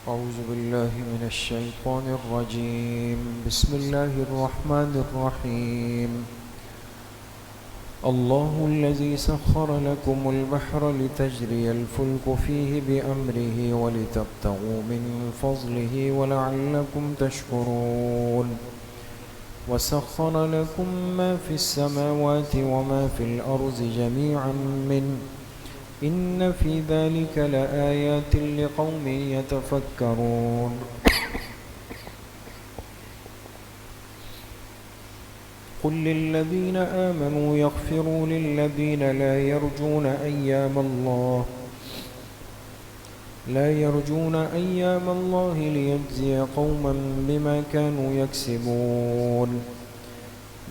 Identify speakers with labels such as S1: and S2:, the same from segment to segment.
S1: أعوذ بالله من الشيطان الرجيم. بسم الله الرحمن الرحيم. الله الذي سخر لكم البحر لتجري الفلك فيه بأمره ولتبتغوا من فضله ولعلكم تشكرون. وسخر لكم ما في السماوات وما في الأرض جميعا منه إن في ذلك لآيات لقوم يتفكرون. قل للذين آمنوا يغفروا للذين لا يرجون أيام الله ليجزي قوما بما كانوا يكسبون.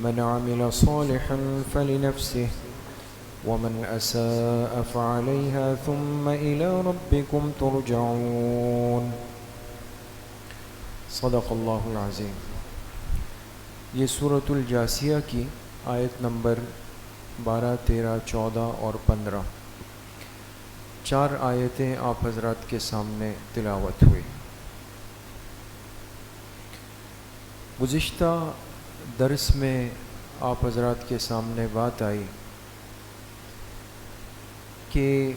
S1: من عمل صالحا فلنفسه ومن أساء فعليها ثم إلى ربكم ترجعون. صدق اللہ العظیم. یہ سورۃ الجاثیہ کی آیت نمبر 12، 13، 14 اور 15 4 آیتیں آپ حضرات کے سامنے تلاوت ہوئی. گزشتہ درس میں آپ حضرات کے سامنے بات آئی کہ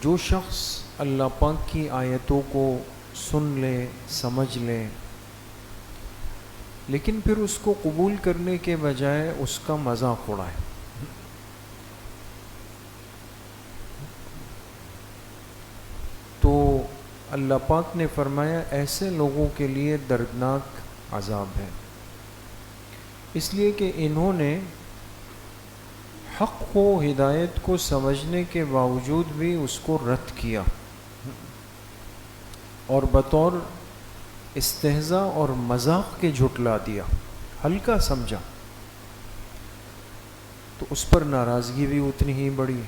S1: جو شخص اللہ پاک کی آیتوں کو سن لے، سمجھ لے، لیکن پھر اس کو قبول کرنے کے بجائے اس کا مذاق اڑائے، تو اللہ پاک نے فرمایا ایسے لوگوں کے لیے دردناک عذاب ہے، اس لیے کہ انہوں نے حق کو، ہدایت کو سمجھنے کے باوجود بھی اس کو رد کیا اور بطور استہزاء اور مذاق کے جھٹلا دیا، ہلکا سمجھا، تو اس پر ناراضگی بھی اتنی ہی بڑی.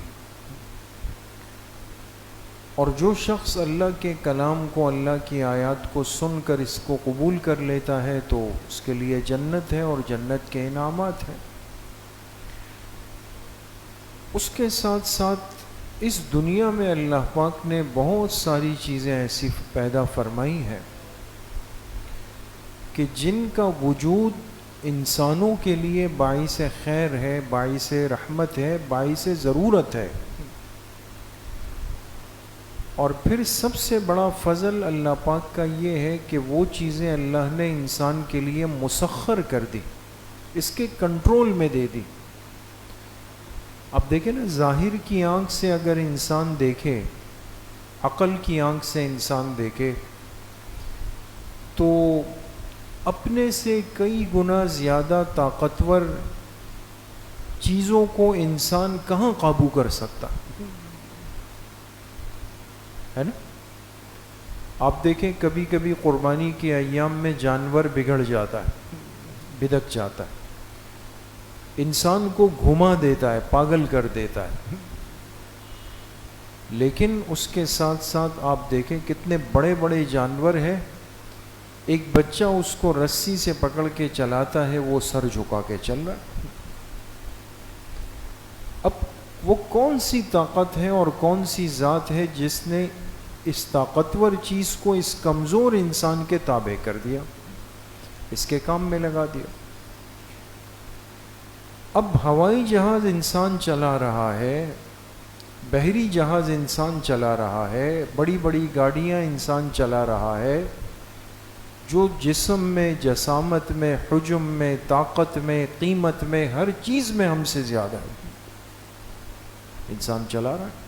S1: اور جو شخص اللہ کے کلام کو، اللہ کی آیات کو سن کر اس کو قبول کر لیتا ہے تو اس کے لیے جنت ہے اور جنت کے انعامات ہیں. اس کے ساتھ ساتھ اس دنیا میں اللہ پاک نے بہت ساری چیزیں ایسی پیدا فرمائی ہیں کہ جن کا وجود انسانوں کے لیے باعث خیر ہے، باعث رحمت ہے، باعث ضرورت ہے. اور پھر سب سے بڑا فضل اللہ پاک کا یہ ہے کہ وہ چیزیں اللہ نے انسان کے لیے مسخر کر دی، اس کے کنٹرول میں دے دی. اب دیکھیں نا، ظاہر کی آنکھ سے اگر انسان دیکھے، عقل کی آنکھ سے انسان دیکھے، تو اپنے سے کئی گنا زیادہ طاقتور چیزوں کو انسان کہاں قابو کر سکتا ہے نا؟ آپ دیکھیں کبھی کبھی قربانی کے ایام میں جانور بگڑ جاتا ہے، بدک جاتا ہے، انسان کو گھما دیتا ہے، پاگل کر دیتا ہے. لیکن اس کے ساتھ ساتھ آپ دیکھیں کتنے بڑے بڑے جانور ہیں، ایک بچہ اس کو رسی سے پکڑ کے چلاتا ہے، وہ سر جھکا کے چل رہا ہے. اب وہ کون سی طاقت ہے اور کون سی ذات ہے جس نے اس طاقتور چیز کو اس کمزور انسان کے تابع کر دیا، اس کے کام میں لگا دیا؟ اب ہوائی جہاز انسان چلا رہا ہے، بحری جہاز انسان چلا رہا ہے، بڑی بڑی گاڑیاں انسان چلا رہا ہے، جو جسم میں، جسامت میں، حجم میں، طاقت میں، قیمت میں، ہر چیز میں ہم سے زیادہ ہے، انسان چلا رہا ہے.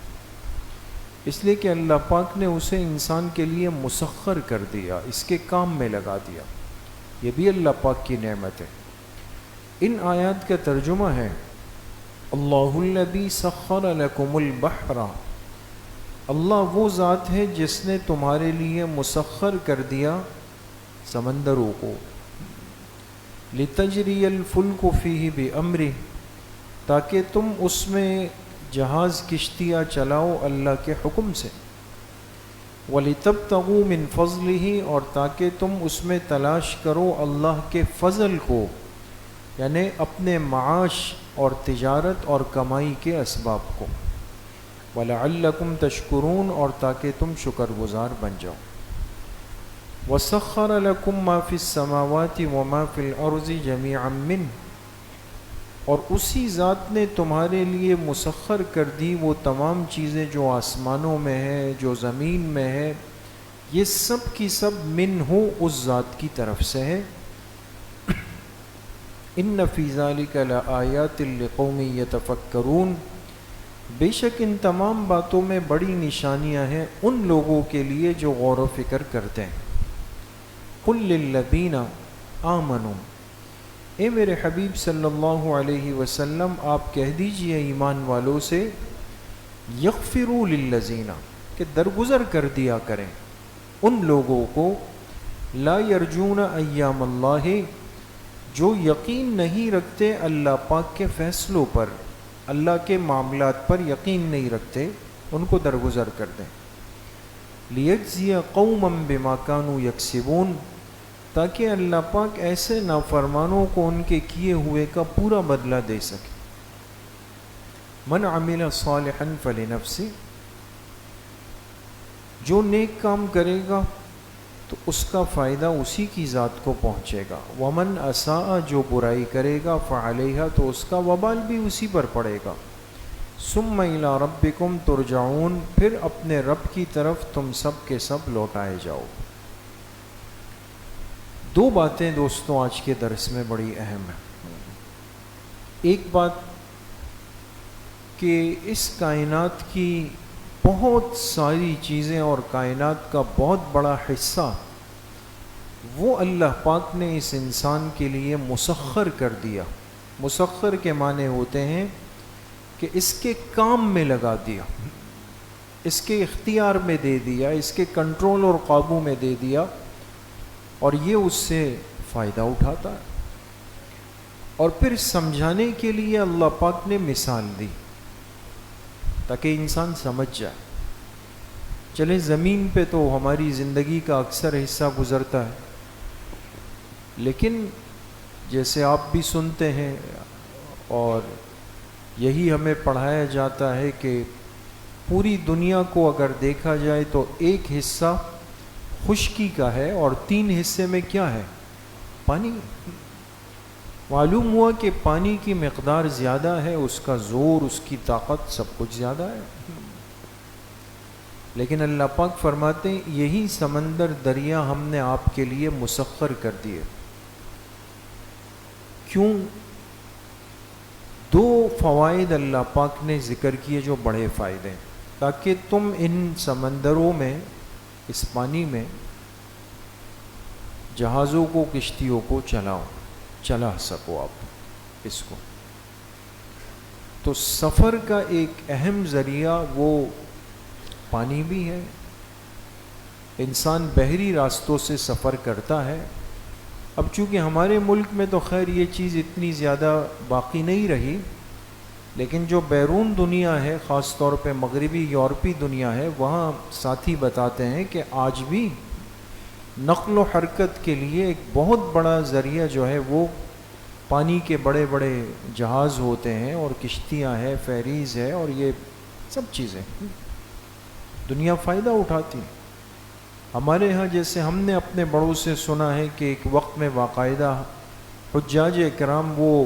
S1: اس لیے کہ اللہ پاک نے اسے انسان کے لیے مسخر کر دیا، اس کے کام میں لگا دیا. یہ بھی اللہ پاک کی نعمت ہے. ان آیات کا ترجمہ ہے اللہ الذی سخر لکم البحر، اللہ وہ ذات ہے جس نے تمہارے لیے مسخر کر دیا سمندروں کو، لتجری الفلک فیہ بامرہ، تاکہ تم اس میں جہاز کشتیاں چلاؤ اللہ کے حکم سے، وَلِتَبْتَغُوا مِنْ فَضْلِهِ، اور تاکہ تم اس میں تلاش کرو اللہ کے فضل کو، یعنی اپنے معاش اور تجارت اور کمائی کے اسباب کو. وَلَعَلَّكُمْ تَشْكُرُونَ، اور تاکہ تم شکر گزار بن جاؤ۔ وَسَخَّرَ لَكُم مَّا فِي السَّمَاوَاتِ وَمَا فِي الْأَرْضِ جَمِيعًا مِّنْهُ، اور اسی ذات نے تمہارے لیے مسخر کر دی وہ تمام چیزیں جو آسمانوں میں ہے، جو زمین میں ہے، یہ سب کی سب منہ اس ذات کی طرف سے ہے۔ ان فی ذلک لآیات لقوم یتفکرون، بے شک ان تمام باتوں میں بڑی نشانیاں ہیں ان لوگوں کے لیے جو غور و فکر کرتے ہیں۔ قل للذین آمنوا، اے میرے حبیب صلی اللہ علیہ وسلم آپ کہہ دیجئے ایمان والوں سے، یغفروا للذین، کہ درگزر کر دیا کریں ان لوگوں کو، لا یرجون ایام اللہ، جو یقین نہیں رکھتے اللہ پاک کے فیصلوں پر، اللہ کے معاملات پر یقین نہیں رکھتے، ان کو درگزر کر دیں۔ لیجزی قوما بما کانوا یکسبون، تاکہ اللہ پاک ایسے نافرمانوں کو ان کے کیے ہوئے کا پورا بدلہ دے سکے۔ من عمل صالحا فلنفسہ، جو نیک کام کرے گا تو اس کا فائدہ اسی کی ذات کو پہنچے گا۔ ومن اساء، جو برائی کرے گا فعلیہا، تو اس کا وبال بھی اسی پر پڑے گا۔ ثم الی ربکم ترجعون، پھر اپنے رب کی طرف تم سب کے سب لوٹائے جاؤ۔ دو باتیں دوستوں آج کے درس میں بڑی اہم ہیں۔ ایک بات کہ اس کائنات کی بہت ساری چیزیں اور کائنات کا بہت بڑا حصہ وہ اللہ پاک نے اس انسان کے لیے مسخر کر دیا۔ مسخر کے معنی ہوتے ہیں کہ اس کے کام میں لگا دیا، اس کے اختیار میں دے دیا، اس کے کنٹرول اور قابو میں دے دیا، اور یہ اس سے فائدہ اٹھاتا ہے۔ اور پھر سمجھانے کے لیے اللہ پاک نے مثال دی تاکہ انسان سمجھ جائے۔ چلے زمین پہ تو ہماری زندگی کا اکثر حصہ گزرتا ہے، لیکن جیسے آپ بھی سنتے ہیں اور یہی ہمیں پڑھایا جاتا ہے کہ پوری دنیا کو اگر دیکھا جائے تو ایک حصہ خشکی کا ہے اور 3 حصے میں کیا ہے؟ پانی۔ معلوم ہوا کہ پانی کی مقدار زیادہ ہے، اس کا زور، اس کی طاقت، سب کچھ زیادہ ہے، لیکن اللہ پاک فرماتے ہیں یہی سمندر، دریا ہم نے آپ کے لیے مسخر کر دیے۔ کیوں؟ 2 فوائد اللہ پاک نے ذکر کیے جو بڑے فائدے ہیں، تاکہ تم ان سمندروں میں، اس پانی میں جہازوں کو، کشتیوں کو چلا سکو آپ اس کو۔ تو سفر کا ایک اہم ذریعہ وہ پانی بھی ہے۔ انسان بحری راستوں سے سفر کرتا ہے۔ اب چونکہ ہمارے ملک میں تو خیر یہ چیز اتنی زیادہ باقی نہیں رہی، لیکن جو بیرون دنیا ہے، خاص طور پہ مغربی یورپی دنیا ہے، وہاں ساتھی بتاتے ہیں کہ آج بھی نقل و حرکت کے لیے ایک بہت بڑا ذریعہ جو ہے وہ پانی کے بڑے بڑے جہاز ہوتے ہیں، اور کشتیاں ہیں، فیریز ہے، اور یہ سب چیزیں دنیا فائدہ اٹھاتی ہے۔ ہمارے ہاں جیسے ہم نے اپنے بڑوں سے سنا ہے کہ ایک وقت میں باقاعدہ حجاج اکرام وہ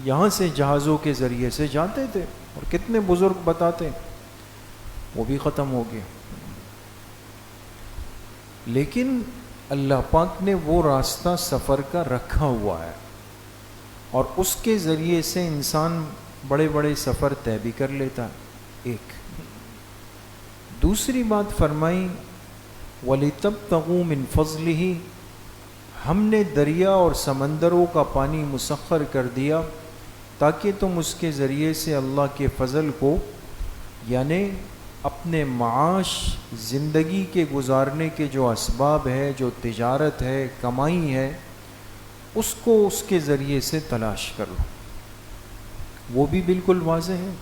S1: یہاں سے جہازوں کے ذریعے سے جاتے تھے، اور کتنے بزرگ بتاتے وہ بھی ختم ہو گیا۔ لیکن اللہ پاک نے وہ راستہ سفر کا رکھا ہوا ہے، اور اس کے ذریعے سے انسان بڑے بڑے سفر طے بھی کر لیتا ہے۔ ایک دوسری بات فرمائی وَلِتَبْتَغُوا مِنْ فَضْلِهِ، ہم نے دریا اور سمندروں کا پانی مسخر کر دیا تاکہ تم اس کے ذریعے سے اللہ کے فضل کو، یعنی اپنے معاش، زندگی کے گزارنے کے جو اسباب ہے، جو تجارت ہے، کمائی ہے، اس کو اس کے ذریعے سے تلاش کر لو۔ وہ بھی بالکل واضح ہے۔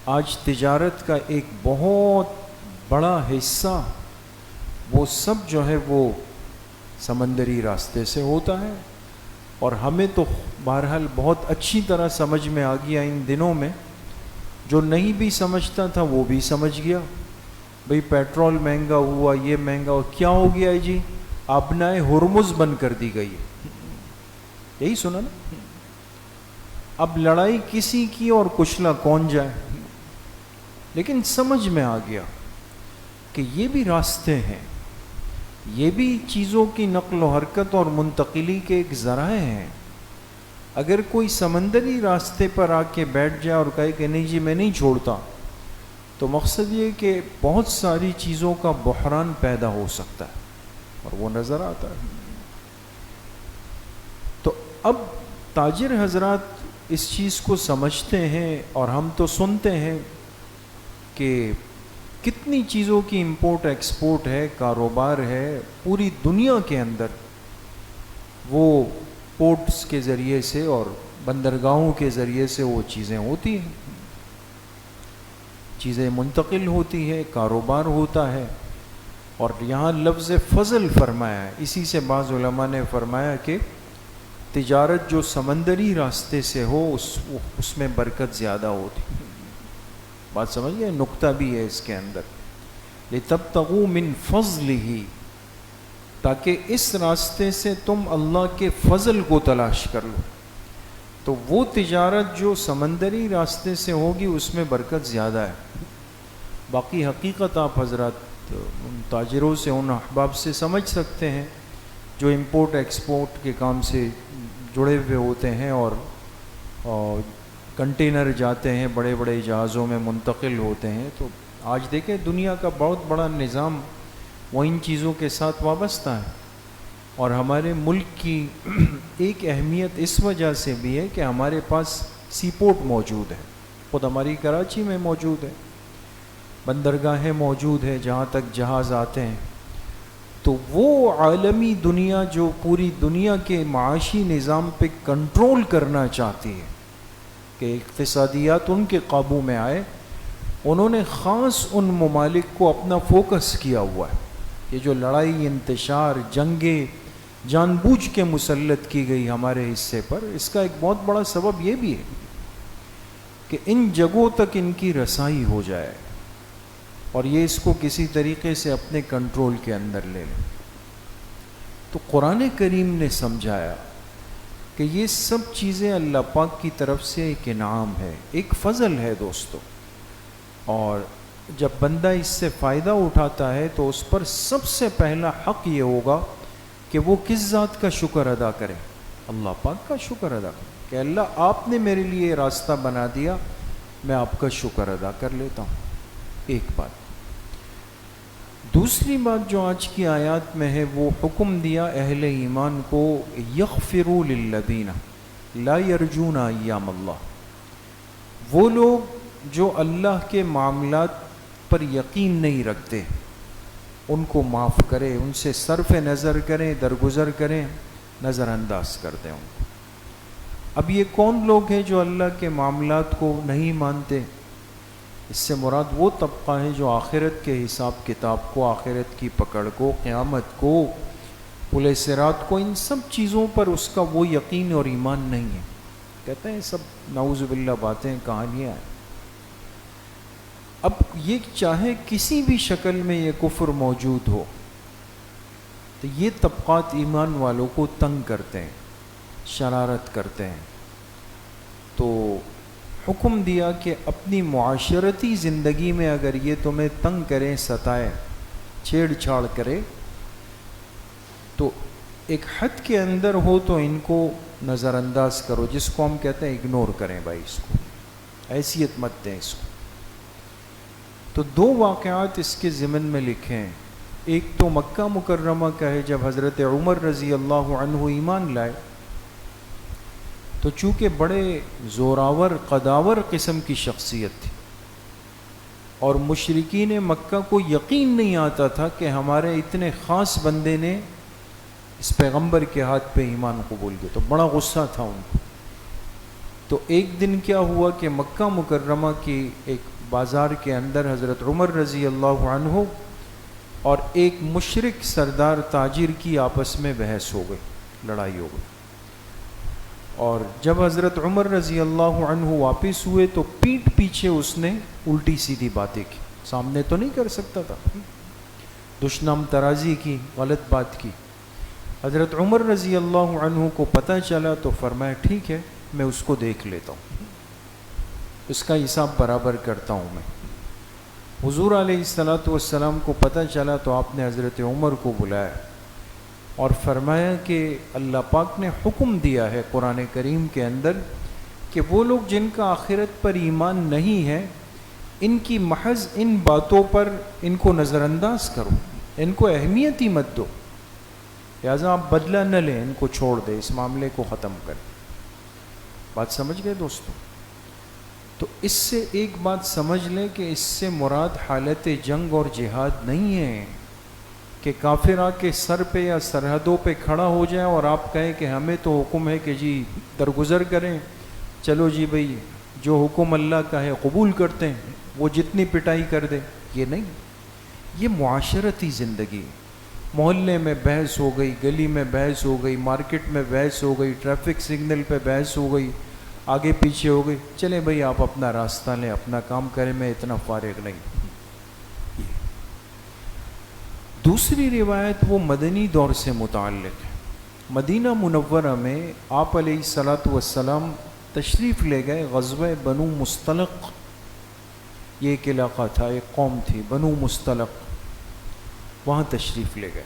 S1: آج تجارت کا ایک بہت بڑا حصہ وہ سب جو ہے وہ سمندری راستے سے ہوتا ہے، اور ہمیں تو بہرحال بہت اچھی طرح سمجھ میں آ گیا ان دنوں میں، جو نہیں بھی سمجھتا تھا وہ بھی سمجھ گیا، بھئی پیٹرول مہنگا ہوا، یہ مہنگا ہوا، کیا ہو گیا ہے جی؟ آبنائے ہرمز بند کر دی گئی ہے، یہی سنا نا؟ اب لڑائی کسی کی اور کچلا کون جائے، لیکن سمجھ میں آ گیا کہ یہ بھی راستے ہیں، یہ بھی چیزوں کی نقل و حرکت اور منتقلی کے ایک ذرائع ہیں۔ اگر کوئی سمندری راستے پر آ کے بیٹھ جائے اور کہے کہ نہیں جی میں نہیں چھوڑتا، تو مقصد یہ کہ بہت ساری چیزوں کا بحران پیدا ہو سکتا ہے، اور وہ نظر آتا ہے۔ تو اب تاجر حضرات اس چیز کو سمجھتے ہیں، اور ہم تو سنتے ہیں کہ کتنی چیزوں کی امپورٹ ایکسپورٹ ہے، کاروبار ہے پوری دنیا کے اندر، وہ پورٹس کے ذریعے سے اور بندرگاہوں کے ذریعے سے وہ چیزیں ہوتی ہیں، چیزیں منتقل ہوتی ہے، کاروبار ہوتا ہے۔ اور یہاں لفظ فضل فرمایا ہے، اسی سے بعض علماء نے فرمایا کہ تجارت جو سمندری راستے سے ہو اس میں برکت زیادہ ہوتی۔ بات سمجھ گئے؟ نقطہ بھی ہے اس کے اندر، لِتَبْتَغُوا مِنْ فَضْلِهِ، تاکہ اس راستے سے تم اللہ کے فضل کو تلاش کر لو۔ تو وہ تجارت جو سمندری راستے سے ہوگی اس میں برکت زیادہ ہے۔ باقی حقیقت آپ حضرات ان تاجروں سے، ان احباب سے سمجھ سکتے ہیں جو امپورٹ ایکسپورٹ کے کام سے جڑے ہوئے ہوتے ہیں، اور کنٹینر جاتے ہیں، بڑے بڑے جہازوں میں منتقل ہوتے ہیں۔ تو آج دیکھیں دنیا کا بہت بڑا نظام وہ ان چیزوں کے ساتھ وابستہ ہے، اور ہمارے ملک کی ایک اہمیت اس وجہ سے بھی ہے کہ ہمارے پاس سی پورٹ موجود ہے، خود ہماری کراچی میں موجود ہے، بندرگاہیں موجود ہے جہاں تک جہاز آتے ہیں۔ تو وہ عالمی دنیا جو پوری دنیا کے معاشی نظام پہ کنٹرول کرنا چاہتی ہے کہ اقتصادیات ان کے قابو میں آئے، انہوں نے خاص ان ممالک کو اپنا فوکس کیا ہوا ہے۔ یہ جو لڑائی، انتشار، جنگیں جان بوجھ کے مسلط کی گئی ہمارے حصے پر، اس کا ایک بہت بڑا سبب یہ بھی ہے کہ ان جگہوں تک ان کی رسائی ہو جائے، اور یہ اس کو کسی طریقے سے اپنے کنٹرول کے اندر لے لیں۔ تو قرآن کریم نے سمجھایا کہ یہ سب چیزیں اللہ پاک کی طرف سے ایک انعام ہے، ایک فضل ہے دوستو، اور جب بندہ اس سے فائدہ اٹھاتا ہے تو اس پر سب سے پہلا حق یہ ہوگا کہ وہ کس ذات کا شکر ادا کرے؟ اللہ پاک کا شکر ادا کرے کہ اللہ آپ نے میرے لیے راستہ بنا دیا، میں آپ کا شکر ادا کر لیتا ہوں۔ ایک بات۔ دوسری بات جو آج کی آیات میں ہے، وہ حکم دیا اہل ایمان کو، یغفروا للذین لا یرجون ایام اللہ، وہ لوگ جو اللہ کے معاملات پر یقین نہیں رکھتے ان کو معاف کرے، ان سے صرف نظر کریں، درگزر کریں، نظر انداز کر دیں ان کو۔ اب یہ کون لوگ ہیں جو اللہ کے معاملات کو نہیں مانتے؟ اس سے مراد وہ طبقہ ہے جو آخرت کے حساب کتاب کو، آخرت کی پکڑ کو، قیامت کو، پل صراط کو، ان سب چیزوں پر اس کا وہ یقین اور ایمان نہیں ہے۔ کہتے ہیں سب نعوذ باللہ باتیں، کہانیاں ہیں۔ اب یہ چاہے کسی بھی شکل میں یہ کفر موجود ہو، تو یہ طبقات ایمان والوں کو تنگ کرتے ہیں، شرارت کرتے ہیں۔ تو حکم دیا کہ اپنی معاشرتی زندگی میں اگر یہ تمہیں تنگ کریں، ستائے، چھیڑ چھاڑ کرے، تو ایک حد کے اندر ہو تو ان کو نظر انداز کرو، جس کو ہم کہتے ہیں اگنور کریں بھائی، اس کو حیثیت مت دیں اس کو۔ تو دو واقعات اس کے ضمن میں لکھے ہیں۔ ایک تو مکہ مکرمہ کا ہے، جب حضرت عمر رضی اللہ عنہ ایمان لائے تو چونکہ بڑے زوراور قداور قسم کی شخصیت تھی، اور مشرکین مکہ کو یقین نہیں آتا تھا کہ ہمارے اتنے خاص بندے نے اس پیغمبر کے ہاتھ پہ ایمان قبول کیا، تو بڑا غصہ تھا ان کو۔ تو ایک دن کیا ہوا کہ مکہ مکرمہ کی ایک بازار کے اندر حضرت عمر رضی اللہ عنہ اور ایک مشرک سردار تاجر کی آپس میں بحث ہو گئی، لڑائی ہو گئی، اور جب حضرت عمر رضی اللہ عنہ واپس ہوئے تو پیٹھ پیچھے اس نے الٹی سیدھی باتیں کی، سامنے تو نہیں کر سکتا تھا، دشنام ترازی کی، غلط بات کی۔ حضرت عمر رضی اللہ عنہ کو پتہ چلا تو فرمایا ٹھیک ہے میں اس کو دیکھ لیتا ہوں، اس کا حساب برابر کرتا ہوں میں۔ حضور علیہ السلام کو پتہ چلا تو آپ نے حضرت عمر کو بلایا اور فرمایا کہ اللہ پاک نے حکم دیا ہے قرآن کریم کے اندر کہ وہ لوگ جن کا آخرت پر ایمان نہیں ہے ان کی محض ان باتوں پر ان کو نظر انداز کرو، ان کو اہمیت ہی مت دو، لہٰذا آپ بدلہ نہ لیں، ان کو چھوڑ دیں، اس معاملے کو ختم کریں۔ بات سمجھ گئے دوستو؟ تو اس سے ایک بات سمجھ لیں کہ اس سے مراد حالت جنگ اور جہاد نہیں ہے کہ کافر آ کے سر پہ یا سرحدوں پہ کھڑا ہو جائے اور آپ کہیں کہ ہمیں تو حکم ہے کہ جی درگزر کریں، چلو جی بھئی جو حکم اللہ کا ہے قبول کرتے ہیں، وہ جتنی پٹائی کر دے۔ یہ نہیں، یہ معاشرتی زندگی، محلے میں بحث ہو گئی، گلی میں بحث ہو گئی، مارکیٹ میں بحث ہو گئی، ٹریفک سگنل پہ بحث ہو گئی، آگے پیچھے ہو گئی، چلے بھئی آپ اپنا راستہ لیں، اپنا کام کریں، میں اتنا فارغ نہیں۔ دوسری روایت وہ مدنی دور سے متعلق ہے۔ مدینہ منورہ میں آپ علیہ السلام تشریف لے گئے، غزوہ بنو مستلق، یہ ایک علاقہ تھا، ایک قوم تھی بنو مستلق، وہاں تشریف لے گئے۔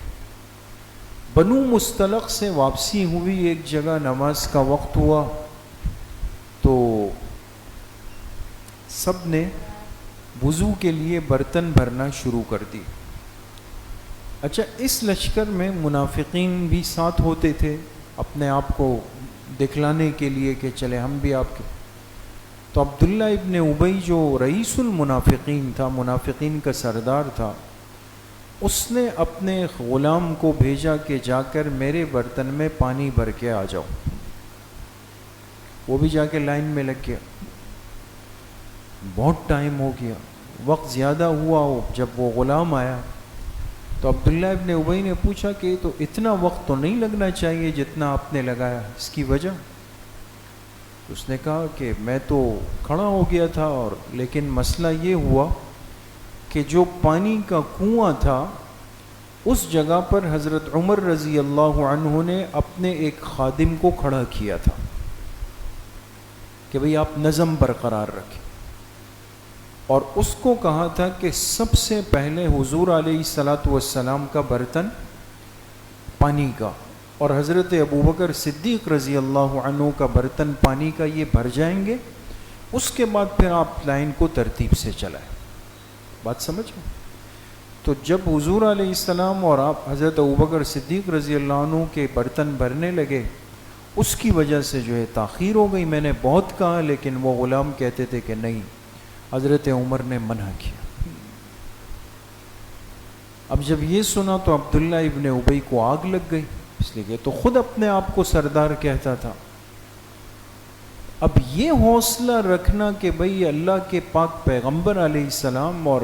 S1: بنو مستلق سے واپسی ہوئی، ایک جگہ نماز کا وقت ہوا تو سب نے وضو کے لیے برتن بھرنا شروع کر دی۔ اچھا، اس لشکر میں منافقین بھی ساتھ ہوتے تھے اپنے آپ کو دکھلانے کے لیے کہ چلے ہم بھی آپ کے۔ تو عبداللہ ابن ابی جو رئیس المنافقین تھا، منافقین کا سردار تھا، اس نے اپنے غلام کو بھیجا کہ جا کر میرے برتن میں پانی بھر کے آ جاؤ۔ وہ بھی جا کے لائن میں لگ گیا، بہت ٹائم ہو گیا، وقت زیادہ ہوا۔ جب وہ غلام آیا تو عبداللہ ابن ابی نے پوچھا کہ تو اتنا وقت تو نہیں لگنا چاہیے جتنا آپ نے لگایا، اس کی وجہ؟ اس نے کہا کہ میں تو کھڑا ہو گیا تھا، اور لیکن مسئلہ یہ ہوا کہ جو پانی کا کنواں تھا اس جگہ پر حضرت عمر رضی اللہ عنہ نے اپنے ایک خادم کو کھڑا کیا تھا کہ بھئی آپ نظم برقرار رکھیں، اور اس کو کہا تھا کہ سب سے پہلے حضور علیہ السلام کا برتن پانی کا اور حضرت ابوبکر صدیق رضی اللہ عنہ کا برتن پانی کا، یہ بھر جائیں گے، اس کے بعد پھر آپ لائن کو ترتیب سے چلائیں۔ بات سمجھ گئے؟ تو جب حضور علیہ السلام اور آپ حضرت ابوبکر صدیق رضی اللہ عنہ کے برتن بھرنے لگے، اس کی وجہ سے جو ہے تاخیر ہو گئی۔ میں نے بہت کہا لیکن وہ غلام کہتے تھے کہ نہیں، حضرت عمر نے منع کیا۔ اب جب یہ سنا تو عبداللہ ابن ابی کو آگ لگ گئی، اس لیے کہ تو خود اپنے آپ کو سردار کہتا تھا۔ اب یہ حوصلہ رکھنا کہ بھئی اللہ کے پاک پیغمبر علیہ السلام اور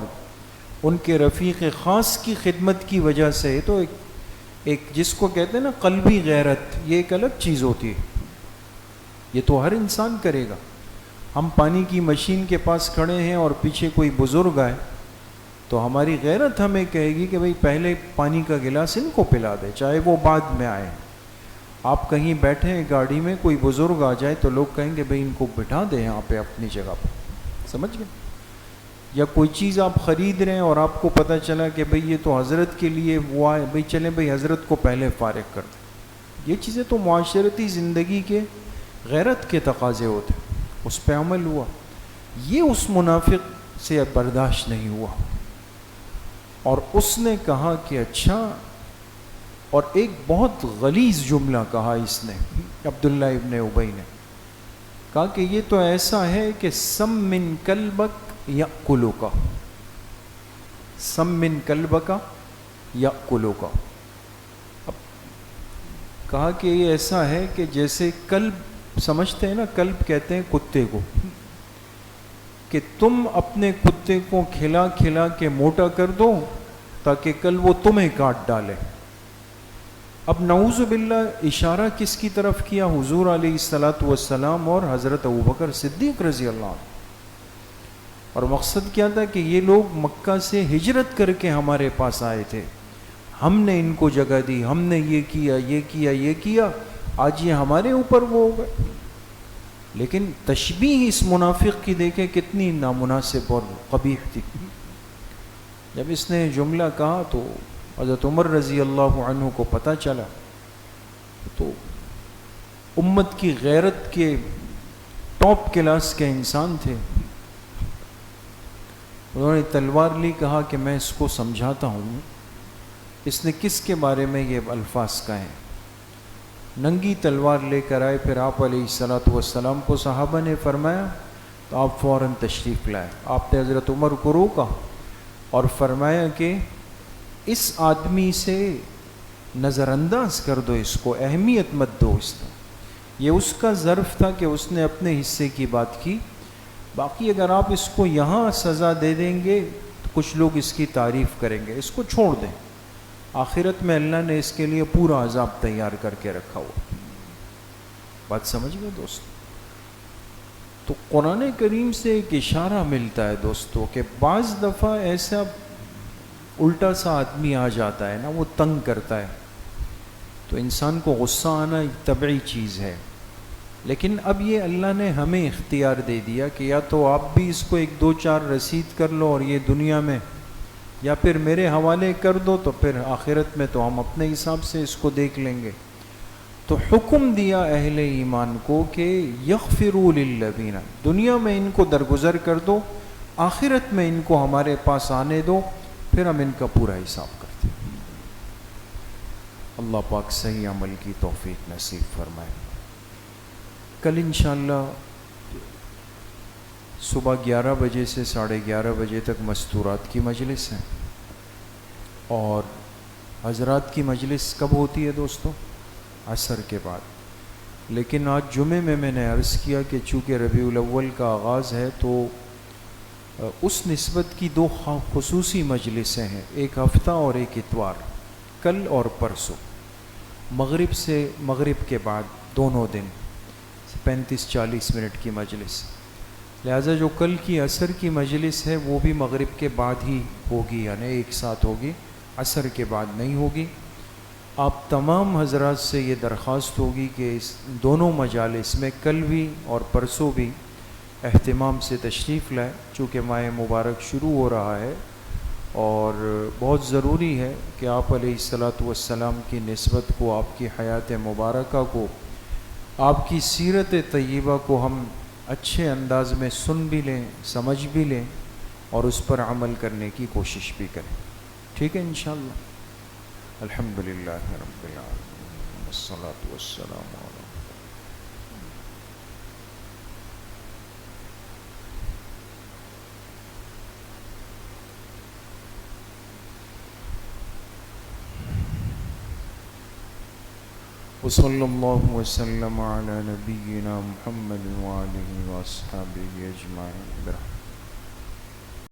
S1: ان کے رفیق خاص کی خدمت کی وجہ سے، تو ایک جس کو کہتے ہیں نا قلبی غیرت، یہ ایک الگ چیز ہوتی ہے، یہ تو ہر انسان کرے گا۔ ہم پانی کی مشین کے پاس کھڑے ہیں اور پیچھے کوئی بزرگ آئے تو ہماری غیرت ہمیں کہے گی کہ بھئی پہلے پانی کا گلاس ان کو پلا دے، چاہے وہ بعد میں آئے۔ آپ کہیں بیٹھے ہیں گاڑی میں، کوئی بزرگ آ جائے تو لوگ کہیں گے بھئی ان کو بٹھا دیں یہاں پہ اپنی جگہ پہ، سمجھ گئے؟ یا کوئی چیز آپ خرید رہے ہیں اور آپ کو پتہ چلا کہ بھئی یہ تو حضرت کے لیے وہ آئے، بھئی چلیں بھئی حضرت کو پہلے فارغ کر دیں۔ یہ چیزیں تو معاشرتی زندگی کے غیرت کے تقاضے ہوتے، اس پہ عمل ہوا۔ یہ اس منافق سے برداشت نہیں ہوا اور اس نے کہا کہ اچھا، اور ایک بہت غلیظ جملہ کہا اس نے، عبداللہ ابن ابی نے کہا کہ یہ تو ایسا ہے کہ سم من کلبک یأکلک، سم من کلبک یأکلک۔ اب کہا کہ یہ ایسا ہے کہ جیسے کلب، سمجھتے ہیں نا، کلب کہتے ہیں کتے کو، کہ تم اپنے کتے کو کھلا کھلا کے موٹا کر دو تاکہ کل وہ تمہیں کاٹ ڈالے۔ اب نعوذ باللہ اشارہ کس کی طرف کیا؟ حضور علیہ الصلاۃ والسلام اور حضرت ابوبکر صدیق رضی اللہ عنہ. اور مقصد کیا تھا کہ یہ لوگ مکہ سے ہجرت کر کے ہمارے پاس آئے تھے، ہم نے ان کو جگہ دی، ہم نے یہ کیا یہ کیا یہ کیا، آج یہ ہمارے اوپر وہ ہو گئے. لیکن تشبیہ اس منافق کی دیکھیں کتنی نامناسب اور قبیح تھی. جب اس نے جملہ کہا تو حضرت عمر رضی اللہ عنہ کو پتہ چلا، تو امت کی غیرت کے ٹاپ کلاس کے انسان تھے. انہوں نے تلوار لی، کہا کہ میں اس کو سمجھاتا ہوں اس نے کس کے بارے میں یہ الفاظ کہے. ننگی تلوار لے کر آئے. پھر آپ علیہ الصلاۃ والسلام کو صحابہ نے فرمایا تو آپ فوراً تشریف لائے. آپ نے حضرت عمر کو روکا اور فرمایا کہ اس آدمی سے نظر انداز کر دو، اس کو اہمیت مت دو. اس طرح یہ اس کا ظرف تھا کہ اس نے اپنے حصے کی بات کی. باقی اگر آپ اس کو یہاں سزا دے دیں گے تو کچھ لوگ اس کی تعریف کریں گے، اس کو چھوڑ دیں. آخرت میں اللہ نے اس کے لیے پورا عذاب تیار کر کے رکھا ہوا. بات سمجھ گئے دوست؟ تو قرآن کریم سے ایک اشارہ ملتا ہے دوستو کہ بعض دفعہ ایسا الٹا سا آدمی آ جاتا ہے نا، وہ تنگ کرتا ہے تو انسان کو غصہ آنا ایک طبعی چیز ہے. لیکن اب یہ اللہ نے ہمیں اختیار دے دیا کہ یا تو آپ بھی اس کو 1-2-4 رسید کر لو اور یہ دنیا میں، یا پھر میرے حوالے کر دو تو پھر آخرت میں تو ہم اپنے حساب سے اس کو دیکھ لیں گے. تو حکم دیا اہل ایمان کو کہ یغفروا للذین، دنیا میں ان کو درگزر کر دو، آخرت میں ان کو ہمارے پاس آنے دو، پھر ہم ان کا پورا حساب کرتے ہیں. اللہ پاک صحیح عمل کی توفیق نصیب فرمائے. کل انشاءاللہ صبح 11 بجے سے 11:30 بجے تک مستورات کی مجلس ہے، اور حضرات کی مجلس کب ہوتی ہے دوستو؟ عصر کے بعد. لیکن آج جمعے میں نے عرض کیا کہ چونکہ ربیع الاول کا آغاز ہے تو اس نسبت کی 2 خصوصی مجلسیں ہیں، ایک ہفتہ اور ایک اتوار، کل اور پرسوں، مغرب کے بعد دونوں دن 35-40 منٹ کی مجلس. لہٰذا جو کل کی عصر کی مجلس ہے وہ بھی مغرب کے بعد ہی ہوگی، یعنی ایک ساتھ ہوگی، عصر کے بعد نہیں ہوگی. آپ تمام حضرات سے یہ درخواست ہوگی کہ اس دونوں مجالس میں کل بھی اور پرسوں بھی اہتمام سے تشریف لائیں، چونکہ ماہ مبارک شروع ہو رہا ہے اور بہت ضروری ہے کہ آپ علیہ الصلاۃ والسلام کی نسبت کو، آپ کی حیات مبارکہ کو، آپ کی سیرت طیبہ کو ہم اچھے انداز میں سن بھی لیں، سمجھ بھی لیں اور اس پر عمل کرنے کی کوشش بھی کریں. ٹھیک ہے انشاءاللہ. الحمدللہ رب العالمین والصلاۃ والسلام علی وصلی اللہ وسلم علی نبینا محمد وآلہ واصحابہ اجمعین.